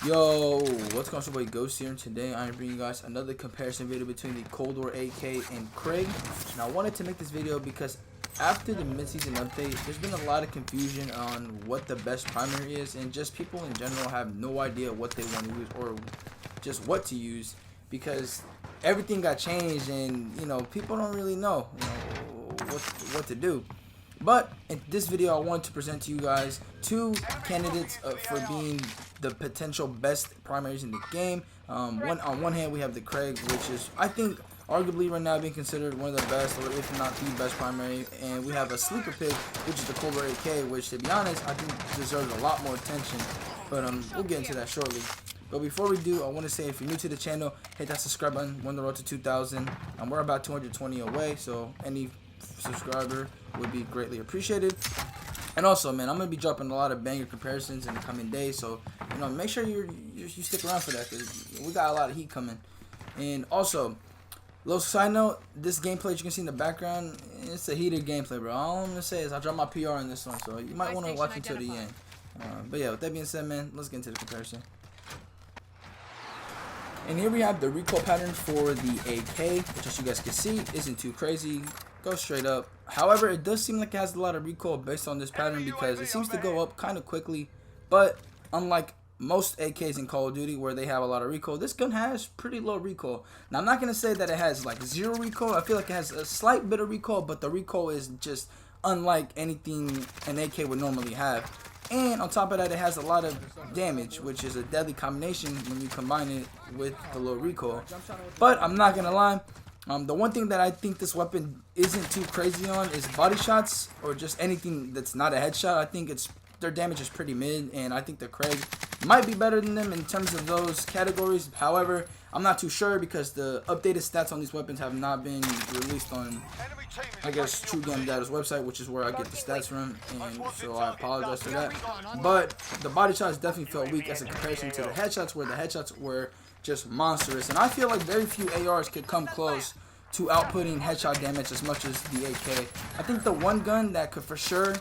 Yo, what's going on, your boy Ghost here, and today I'm bringing you guys another comparison video between the Cold War AK and Krig. And I wanted to make this video because after the mid-season update, there's been a lot of confusion on what the best primary is, and just people in general have no idea what they want to use or just what to use because everything got changed, and people don't really know, what to do. But in this video, I want to present to you guys two candidates for being the potential best primaries in the game. On one hand, we have the Krig, which is, I think, arguably right now being considered one of the best, or if not the best primary. And we have a sleeper pick, which is the Cold War AK, which, to be honest, I think deserves a lot more attention. But we'll get into that shortly. But before we do, I want to say, if you're new to the channel, hit that subscribe button. We're on the road to 2,000. We're about 220 away, so any subscriber would be greatly appreciated. And also, man, I'm gonna be dropping a lot of banger comparisons in the coming days, so make sure you stick around for that, because we got a lot of heat coming. And also, little side note, this gameplay you can see in the background, it's a heated gameplay, bro. All I'm gonna say is I dropped my PR in this one, so you might want to watch until the end. But yeah, with that being said, man, let's get into the comparison. And here we have the recoil pattern for the AK, which, as you guys can see, isn't too crazy. Goes straight up. However, it does seem like it has a lot of recoil based on this pattern, because it seems to go up kind of quickly. But unlike most AKs in Call of Duty where they have a lot of recoil, this gun has pretty low recoil. Now, I'm not going to say that it has like zero recoil. I feel like it has a slight bit of recoil, but the recoil is just unlike anything an AK would normally have. And on top of that, it has a lot of damage, which is a deadly combination when you combine it with the low recoil. But I'm not going to lie. The one thing that I think this weapon isn't too crazy on is body shots, or just anything that's not a headshot. I think their damage is pretty mid, and I think the Krig might be better than them in terms of those categories. However, I'm not too sure, because the updated stats on these weapons have not been released on, I guess, True Game Data's website, which is where I get the stats from, and so I apologize for that. But the body shots definitely felt weak as a comparison to the headshots, where the headshots were just monstrous. And I feel like very few ARs could come close to outputting headshot damage as much as the AK. I think the one gun that could for sure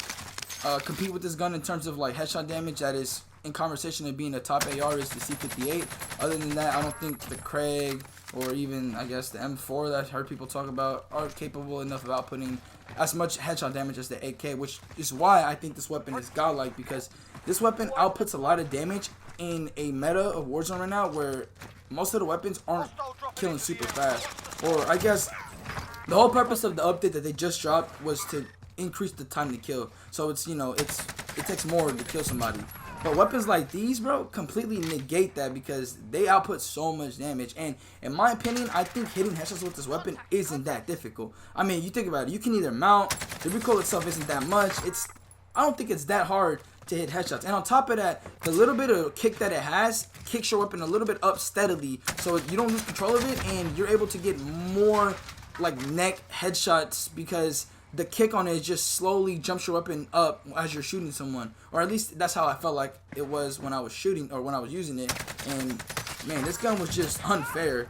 compete with this gun in terms of like headshot damage, that is in conversation of being a top AR, is the C58. Other than that, I don't think the Krig, or even I guess the M4 that I've heard people talk about, are capable enough of outputting as much headshot damage as the AK, which is why I think this weapon is godlike, because this weapon outputs a lot of damage in a meta of Warzone right now, where most of the weapons aren't killing super fast. Or I guess the whole purpose of the update that they just dropped was to increase the time to kill. So it's it takes more to kill somebody. But weapons like these, bro, completely negate that, because they output so much damage. And in my opinion, I think hitting headshots with this weapon isn't that difficult. I mean, you think about it, you can either mount, the recoil itself isn't that much. I don't think it's that hard to hit headshots. And on top of that, the little bit of kick that it has kicks your weapon a little bit up steadily, so you don't lose control of it, and you're able to get more like neck headshots, because the kick on it just slowly jumps your weapon up as you're shooting someone. Or at least that's how I felt like it was when I was shooting, or when I was using it. And man, this gun was just unfair.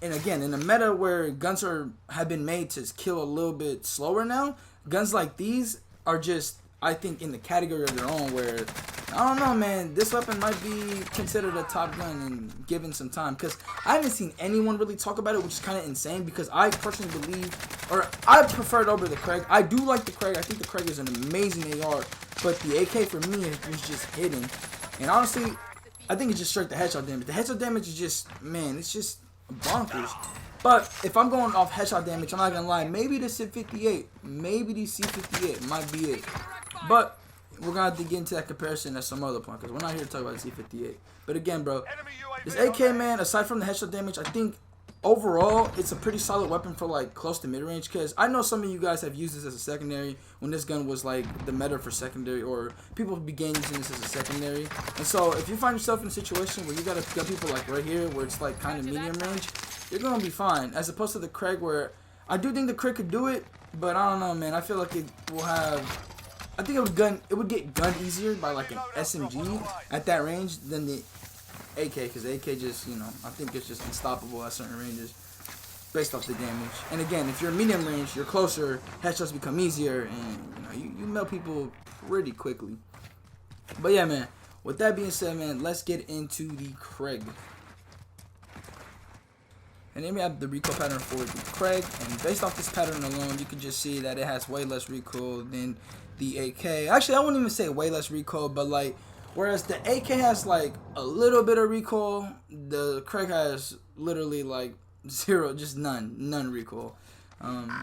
And again, in a meta where guns have been made to kill a little bit slower now, guns like these are just, I think, in the category of their own, where, I don't know, man, this weapon might be considered a top gun and given some time, because I haven't seen anyone really talk about it, which is kind of insane, because I personally believe, or I prefer it over the Krig. I do like the Krig. I think the Krig is an amazing AR, but the AK for me was just hidden. And honestly, I think it's just straight the headshot damage. The headshot damage is just, man, it's just bonkers. But if I'm going off headshot damage, I'm not gonna lie, maybe the C58, maybe the C58 might be it. But we're gonna have to get into that comparison at some other point, because we're not here to talk about the C58. But again, bro, this AK, man, aside from the headshot damage, I think overall it's a pretty solid weapon for like close to mid-range, because I know some of you guys have used this as a secondary when this gun was like the meta for secondary, or people began using this as a secondary. And so if you find yourself in a situation where you got people like right here, where it's like kind of medium range, you're gonna be fine, as opposed to the Krig, where I do think the Krig could do it, but I don't know, man. I feel like it will have, I think it would get gunned easier by like an SMG at that range than the AK, because the AK just, I think it's just unstoppable at certain ranges based off the damage. And again, if you're medium range, you're closer, headshots become easier, and you melt people pretty quickly. But yeah, man, with that being said, man, let's get into the Krig. And then we have the recoil pattern for the Krig, and based off this pattern alone, you can just see that it has way less recoil than the AK. Actually, I wouldn't even say way less recoil, but like, whereas the AK has like a little bit of recoil, the Krig has literally like zero, just none recoil.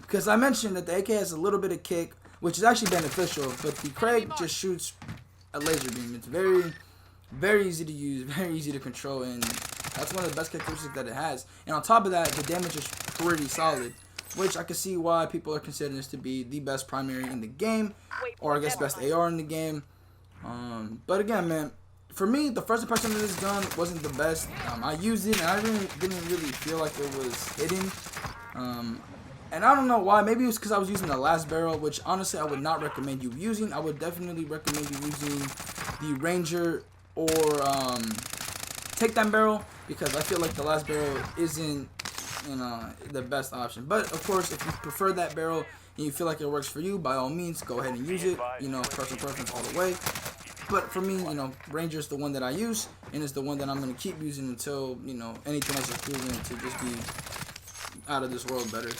Because I mentioned that the AK has a little bit of kick, which is actually beneficial, but the Krig just shoots a laser beam. It's very easy to use, very easy to control, and that's one of the best characteristics that it has. And on top of that, the damage is pretty solid, which I can see why people are considering this to be the best primary in the game, or I guess best AR in the game. But again, man, for me, the first impression of this gun wasn't the best. I used it, and I didn't really feel like it was hitting. And I don't know why. Maybe it was because I was using the last barrel, which honestly I would not recommend you using. I would definitely recommend you using the Ranger or takedown barrel, because I feel like the last barrel isn't, you know, the best option. But of course, if you prefer that barrel and you feel like it works for you, by all means, go ahead and use it. You know, personal preference all the way. But for me, you know, Ranger is the one that I use, and it's the one that I'm going to keep using until, you know, anything else is proven to just be out of this world better.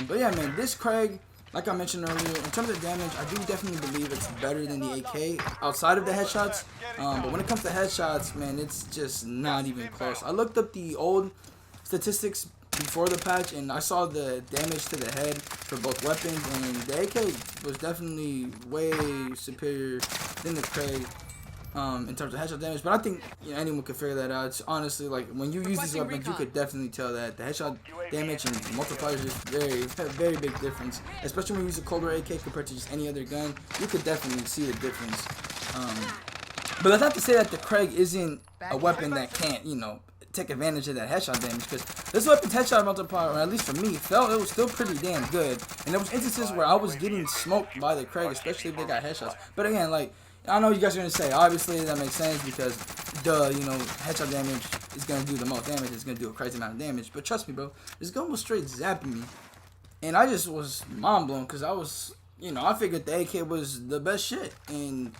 But yeah, man, this Krig, like I mentioned earlier, in terms of damage, I do definitely believe it's better than the AK outside of the headshots. But when it comes to headshots, man, it's just not even close. I looked up the old statistics before the patch, and I saw the damage to the head for both weapons, and the AK was definitely way superior than the Krig in terms of headshot damage. But I think, you know, anyone could figure that out. It's honestly, like, when you use these weapons, you could definitely tell that the headshot damage and multiplier is just very big difference, especially when you use a colder AK compared to just any other gun. You could definitely see the difference. But that's not to say that the Krig isn't a weapon that can't, you know, take advantage of that headshot damage, because this weapon's headshot multiplier, or at least for me, it was still pretty damn good. And there was instances where I was getting smoked by the Krig, especially if they got headshots. But again, like, I know you guys are going to say, obviously, that makes sense, because, duh, you know, headshot damage is going to do the most damage. It's going to do a crazy amount of damage. But trust me, bro, this gun was straight zapping me. And I just was mind blown, because I was, you know, I figured the AK was the best shit. And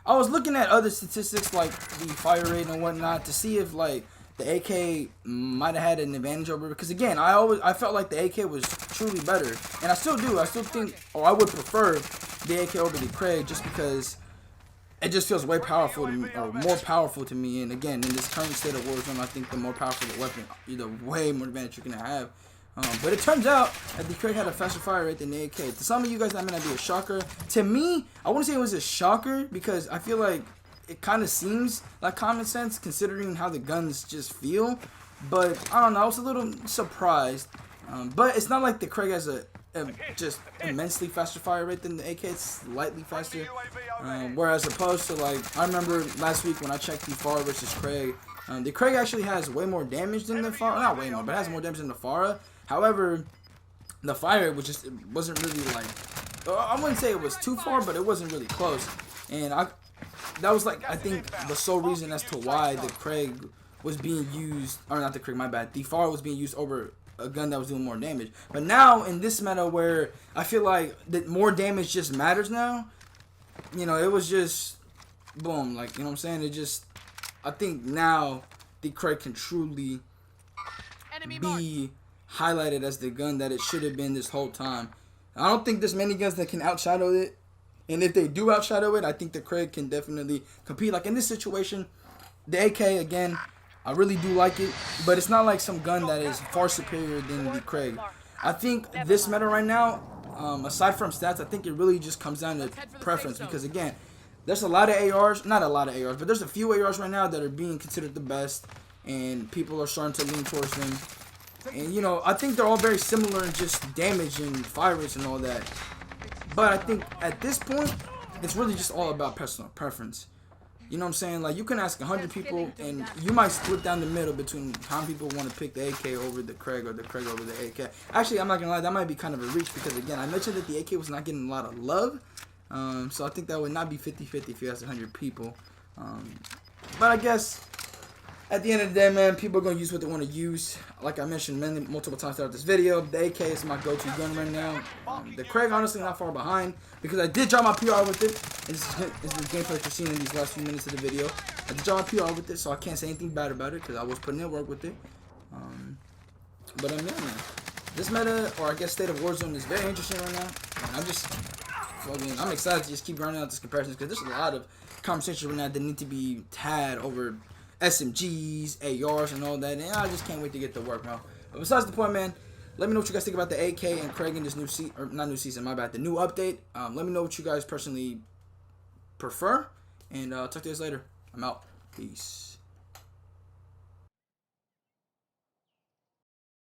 I was looking at other statistics, like the fire rate and whatnot, to see if, like, the AK might have had an advantage over it. Because, again, I felt like the AK was truly better. And I still do. I still think, or I would prefer the AK over the Krig, just because it just feels way powerful to me, or more powerful to me. And again, in this current state of Warzone, I think the more powerful the weapon, the way more advantage you're gonna have. But it turns out that the Krig had a faster fire rate than the AK. To some of you guys, that may not be a shocker. To me, I wouldn't say it was a shocker, because I feel like it kind of seems like common sense considering how the guns just feel. But I don't know, I was a little surprised. But it's not like the Krig has a just immensely faster fire rate than the AK. It's slightly faster, whereas opposed to, like, I remember last week when I checked the Farah versus Krig, the Krig actually has way more damage than the Farah. Not way more, but it has more damage than the Farah. However, the fire was just, it wasn't really, like, I wouldn't say it was too far, but it wasn't really close. And that was, like, I think the sole reason as to why the Krig was being used, or not the Krig, my bad, the Farah was being used over a gun that was doing more damage. But now in this meta where I feel like that more damage just matters now, you know, it was just boom, like, you know what I'm saying? It just, I think now the Krig can truly be highlighted as the gun that it should have been this whole time. I don't think there's many guns that can outshadow it, and if they do outshadow it, I think the Krig can definitely compete. Like in this situation, the AK, again, I really do like it, but it's not like some gun that is far superior than the Krig. I think this meta right now, aside from stats, I think it really just comes down to preference, because again, there's a lot of ARs, not a lot of ARs, but there's a few ARs right now that are being considered the best, and people are starting to lean towards them. And, you know, I think they're all very similar in just damage and fire rates and all that. But I think at this point, it's really just all about personal preference. You know what I'm saying? Like, you can ask 100 people, and you might split down the middle between how many people want to pick the AK over the Krig or the Krig over the AK. Actually, I'm not going to lie, that might be kind of a reach, because, again, I mentioned that the AK was not getting a lot of love. So I think that would not be 50-50 if you asked 100 people. But I guess At the end of the day, man, people are going to use what they want to use. Like I mentioned multiple times throughout this video, the AK is my go-to gun right now. The Krig, honestly, not far behind because I did drop my PR with it. This is the gameplay you're seeing in these last few minutes of the video. I did drop my PR with it, so I can't say anything bad about it because I was putting in work with it. But yeah, man. This meta, or I guess state of Warzone, is very interesting right now. And I'm excited to just keep running out these comparisons because there's a lot of conversations right now that need to be had over SMGs, ARs, and all that, and I just can't wait to get to work, man. But besides the point, man, let me know what you guys think about the AK and Krig in this new season, or not new season, my bad, the new update. Let me know what you guys personally prefer, and talk to you guys later. I'm out. Peace.